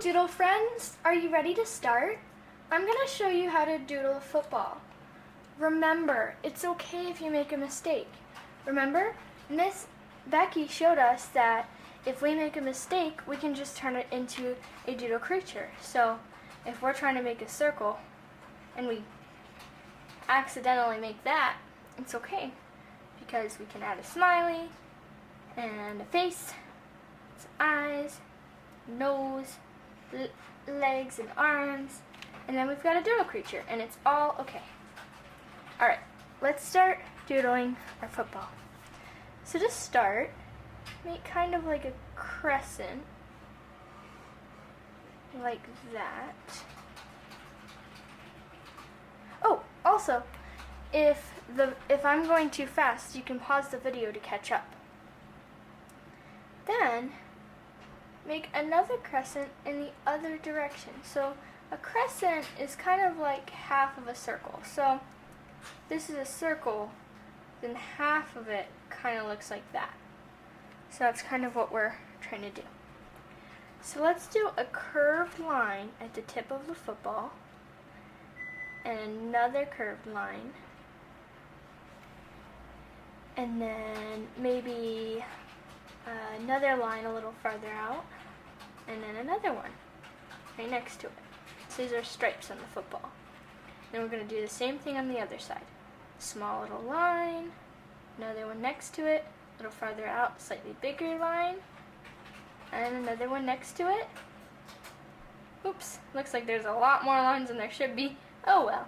Doodle friends, are you ready to start? I'm going to show you how to doodle a football. Remember, it's okay if you make a mistake. Remember, Miss Becky showed us that if we make a mistake, we can just turn it into a doodle creature. So if we're trying to make a circle and we accidentally make that, it's okay because we can add a smiley and a face, some eyes, nose, legs and arms, and then we've got a doodle creature, and it's all okay. Alright, let's start doodling our football. So to start, make kind of like a crescent, like that. Oh, also, if I'm going too fast, you can pause the video to catch up. Then, make another crescent in the other direction. So a crescent is kind of like half of a circle. So this is a circle, then half of it kind of looks like that. So that's kind of what we're trying to do. So let's do a curved line at the tip of the football, and another curved line, and then maybe another line a little farther out, and then another one right next to it. So these are stripes on the football. Then we're going to do the same thing on the other side. Small little line, another one next to it, a little farther out, slightly bigger line, and another one next to it. Oops, looks like there's a lot more lines than there should be. Oh well.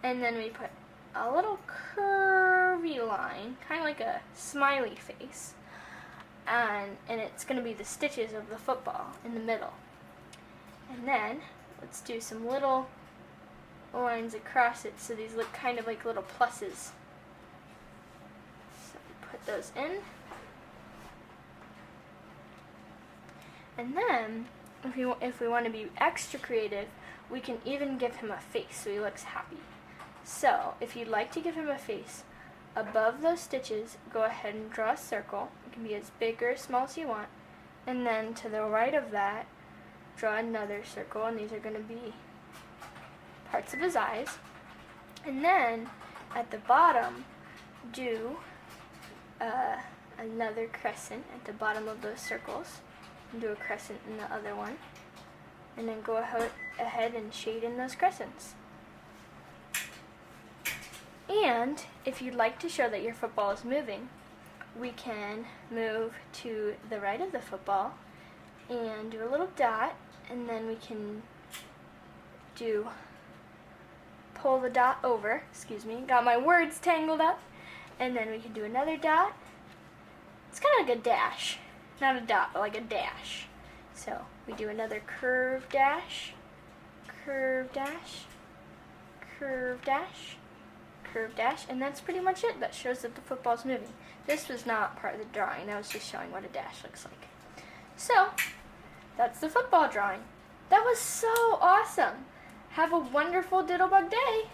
And then we put a little curvy line, kind of like a smiley face. And it's going to be the stitches of the football in the middle. And then let's do some little lines across it so these look kind of like little pluses. So put those in. And then if we want to be extra creative, we can even give him a face so he looks happy. So if you'd like to give him a face, above those stitches, go ahead and draw a circle. It can be as big or as small as you want. And then to the right of that, draw another circle, and these are going to be parts of his eyes. And then at the bottom, do another crescent at the bottom of those circles. And do a crescent in the other one. And then go ahead and shade in those crescents. And if you'd like to show that your football is moving, we can move to the right of the football and do a little dot, and then we can pull the dot over, got my words tangled up, and then we can do another dot. It's kind of like a dash, not a dot, but like a dash. So we do another curved dash, curved dash, curved dash, curved dash, and that's pretty much it. That shows that the football's moving. This was not part of the drawing. I was just showing what a dash looks like. So, that's the football drawing. That was so awesome. Have a wonderful Doodlebug day.